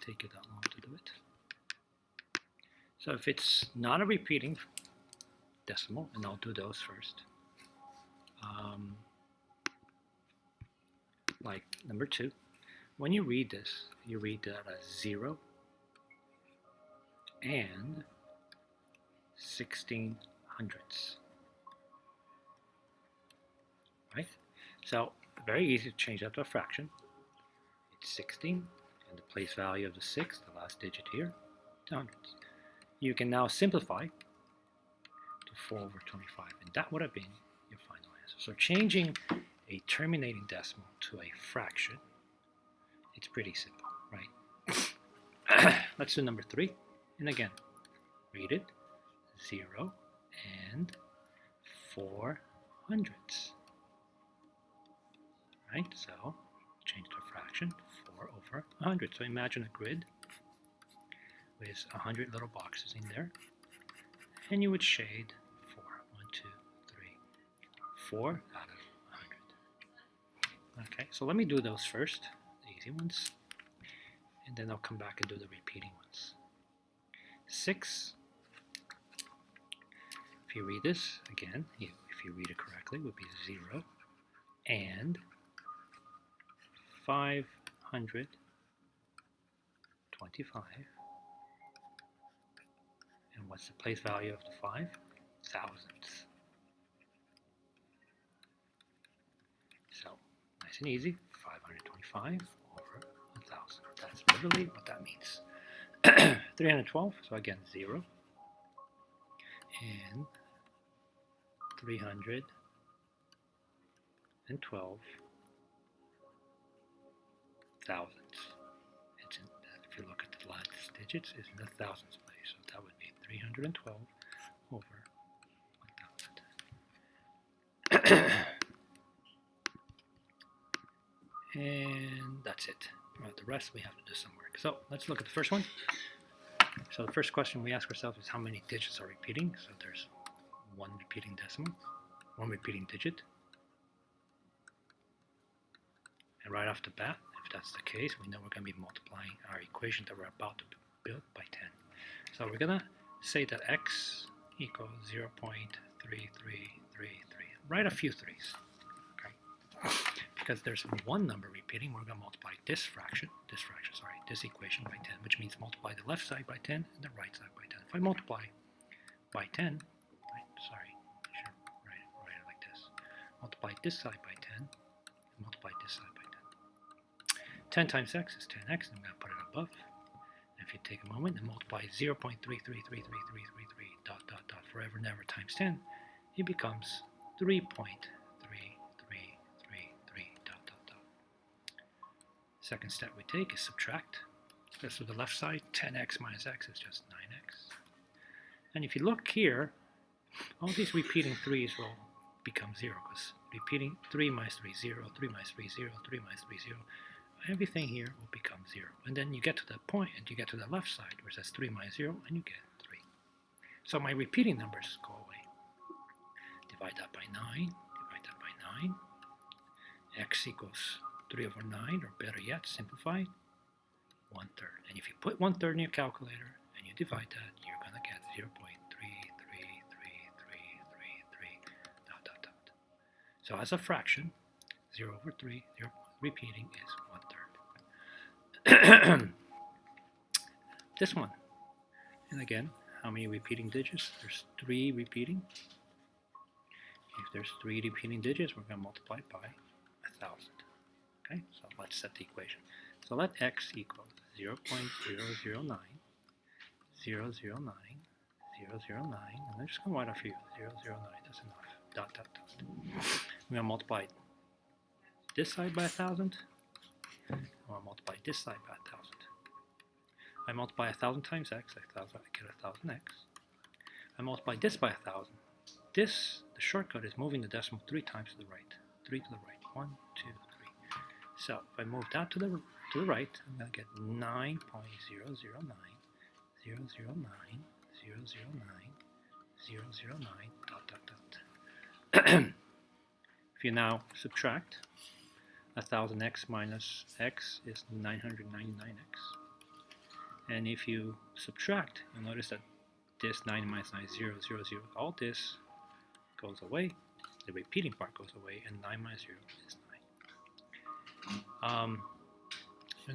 take you that long to do it. So if it's not a repeating decimal, and I'll do those first. Like number 2, when you read this, you read that as 0 and 16 hundredths. Right? So very easy to change that to a fraction. It's 16, and the place value of the 6, the last digit here, to hundredths. You can now simplify to 4 over 25, and that would have been your final answer. So changing a terminating decimal to a fraction, it's pretty simple, right? Let's do number 3, and again, read it, 0 and 4 hundredths. Right, so change to a fraction, 4 over 100. So imagine a grid with 100 little boxes in there, and you would shade 4. 1, 2, 3, 4 out of 100. Okay, so let me do those first, the easy ones, and then I'll come back and do the repeating ones. 6, if you read this, again, if you read it correctly, would be 0 and 525. And what's the place value of the 5? Thousandths. So, nice and easy, 525 over 1,000. That's literally what that means. 312, so again, 0. And 312 thousandths. If you look at the last digits, it's in the thousandths place, so that would be 312 over 1,000. And that's it. Well, the rest we have to do some work. So let's look at the first one. So the first question we ask ourselves is how many digits are repeating. So there's one repeating decimal, one repeating digit. And right off the bat, if that's the case, we know we're going to be multiplying our equation that we're about to build by 10. So we're going to say that x equals 0.3333. Write a few 3's. Okay? Because there's one number repeating, we're going to multiply this equation by 10, which means multiply the left side by 10 and the right side by 10. If I multiply by 10, I should write it like this. Multiply this side by 10, and multiply this side by 10. 10 times x is 10x, and I'm going to put it above. And if you take a moment and multiply 0.333333 dot dot dot forever and ever times 10, it becomes 3.3333 dot dot dot. Second step we take is subtract. So the left side, 10x minus x is just 9x. And if you look here, all these repeating 3's will become 0, because repeating 3 minus 3 is 0, 3 minus 3 is 0, 3 minus 3 is 0. Everything here will become 0. And then you get to that point, and you get to the left side, where it says 3 minus 0, and you get 3. So my repeating numbers go away. Divide that by 9, divide that by 9. X equals 3 over 9, or better yet, simplified, 1/3. And if you put 1/3 in your calculator, and you divide that, you're going to get 0.33333 dot dot dot. So as a fraction, 0 over 3, your repeating is 1/3. This one, and again, how many repeating digits? There's 3 repeating. If there's 3 repeating digits, we're going to multiply it by 1,000. Okay, so let's set the equation. So let x equal 0.009, 009, 009, and I'm just going to write a few. 009, that's enough. Dot, dot, dot. We're going to multiply this side by 1,000. I'm going to multiply this side by 1,000. I multiply 1,000 times x, I get 1,000x. I multiply this by 1,000. This, the shortcut is moving the decimal 3 times to the right. 3 to the right. 1, 2, 3. So if I move that to the right, I'm going to get 9.009, 009, 009, 009, dot, dot, dot. If you now subtract, 1,000x minus x is 999x. And if you subtract, you'll notice that this 9 minus 9 is 0, 0, 0. All this goes away. The repeating part goes away, and 9 minus 0 is 9.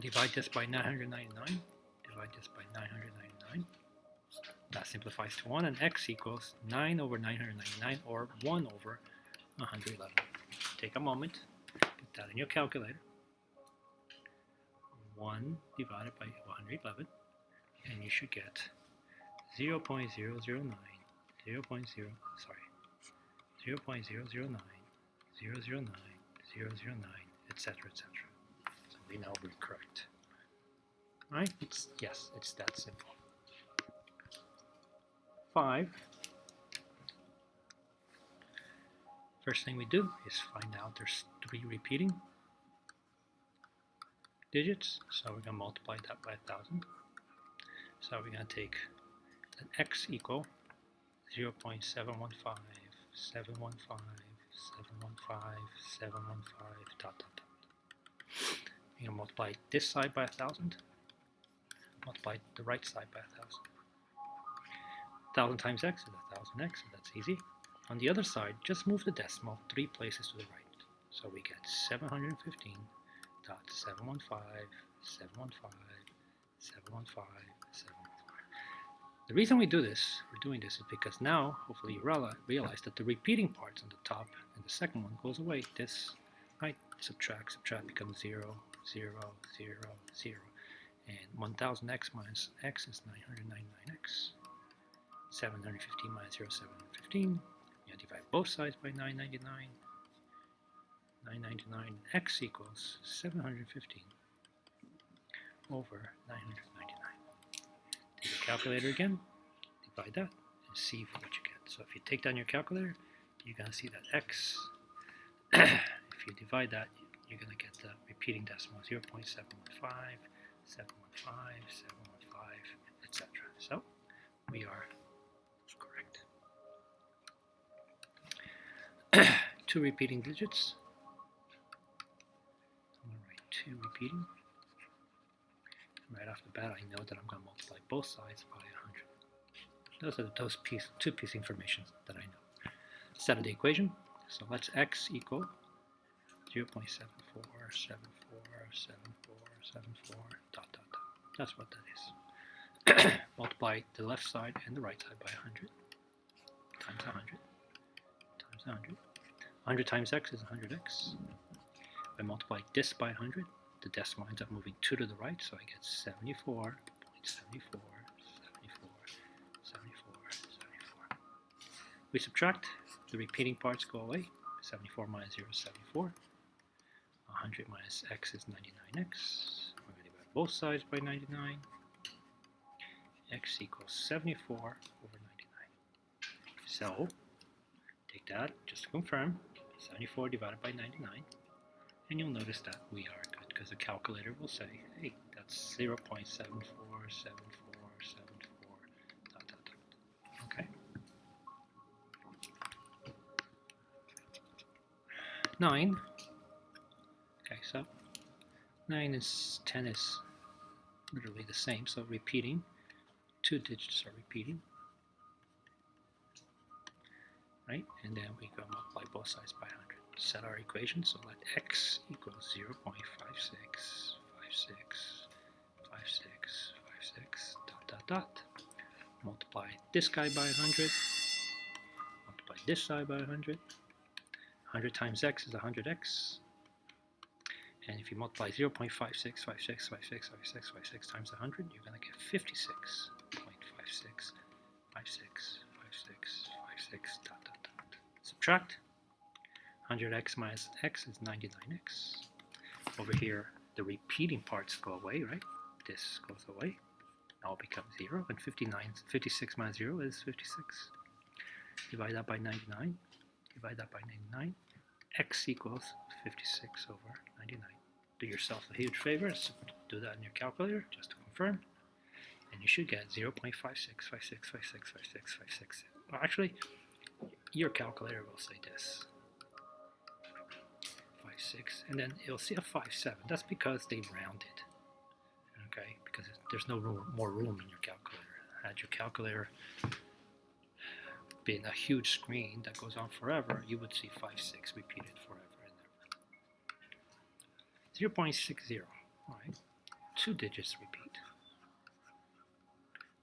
Divide this by 999. Divide this by 999. That simplifies to 1, and x equals 9 over 999, or 1 over 111. Take a moment, put that in your calculator. 1 divided by 111, and you should get 0.009, 0.009, 0.009, 009, 009, etc., etc. So we know we're correct. Right? Yes, it's that simple. 5. First thing we do is find out there's 3 repeating digits, so we're going to multiply that by 1,000. So we're going to take an x equal 0.715, 715, 715, 715, dot, dot, dot. We're going to multiply this side by 1,000, multiply the right side by 1,000. 1,000 times x is 1,000x, so that's easy. On the other side, just move the decimal 3 places to the right. So we get 715.715, 715, 715, 715. The reason we're doing this is because now, hopefully you realize that the repeating parts on the top and the second one goes away. This, right, subtract, becomes 0, 0, 0, 0. And 1000x minus x is 999x. 715 minus 0, 715. You divide both sides by 999. 999, x equals 715 over 999. Take your calculator again, divide that, and see what you get. So if you take down your calculator, you're going to see that x, if you divide that, you're going to get the repeating decimal 0.715, 715, 715, etc. So we are correct. 2 repeating digits. I'm going to write 2 repeating. Right off the bat, I know that I'm going to multiply both sides by 100. Those are those 2 piece information that I know. Set of the equation. So let's x equal 0.74747474, dot, dot, dot. That's what that is. Multiply the left side and the right side by 100 times 100 times 100. 100 times x is 100x. If I multiply this by 100, the decimal ends up moving 2 to the right, so I get 74.74, 74, 74. We subtract, the repeating parts go away. 74 minus 0 is 74. 100 minus x is 99x. We're going to divide both sides by 99. X equals 74 over 99. So, take that, just to confirm, 74 divided by 99, and you'll notice that we are good, because the calculator will say, hey, that's 0.747474, dot, dot, dot. Okay. 9. Okay, so 9 is 10 is literally the same, so repeating. 2 digits are repeating, right? And then we go multiply both sides by 100. Set our equation, so let x equals 0.56565656, dot, dot, dot. Multiply this guy by 100. Multiply this side by 100. 100 times x is 100x. And if you multiply 0.5656565656 times 100, you're going to get 56.565656, dot, dot, dot. Subtract. 100x minus x is 99x. Over here, the repeating parts go away, right? This goes away. Now it becomes 0. And 56 minus 0 is 56. Divide that by 99. Divide that by 99. X equals 56 over 99. Do yourself a huge favor. Do that in your calculator just to confirm. And you should get 0.5656565656. Well, actually, your calculator will say this. 56, and then you'll see a 57. That's because they rounded. Okay, because there's no more room in your calculator. Had your calculator been a huge screen that goes on forever, you would see 5, 6 repeated forever and ever. 0.60, all right, 2 digits repeat,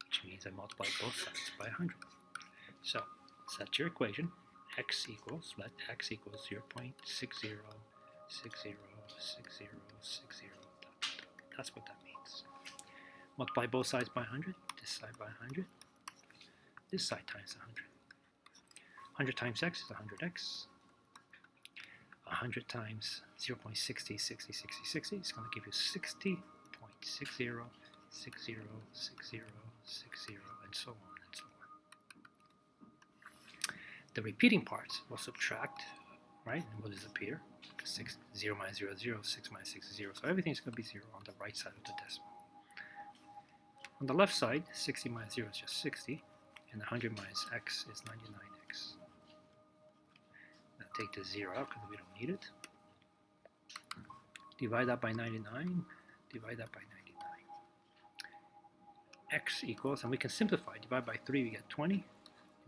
which means I multiply both sides by 100. So set your equation, x equals, let x equals 0.60, 60, 60, 60. That's what that means. Multiply both sides by 100, this side by 100, this side times 100. 100 times x is 100x. 100 times 0.60, 60, 60, 60 is going to give you 60.60, 60, 60, 60, and so on and so on. The repeating parts will subtract, right, and will disappear. 0 minus 0 is 0, 6 minus 6 is 0. So everything's going to be 0 on the right side of the decimal. On the left side, 60 minus 0 is just 60, and 100 minus x is 99x. Now take the 0 out because we don't need it. Divide that by 99, divide that by 99. X equals, and we can simplify, divide by 3 we get 20,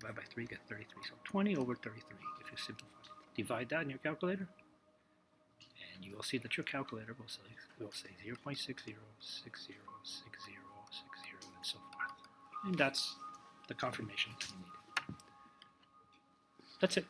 divide by 3 we get 33. So 20 over 33 if you simplify it. Divide that in your calculator, and you will see that your calculator will say 0.60, 60, 60, 60, and so forth. And that's the confirmation we needed. That's it.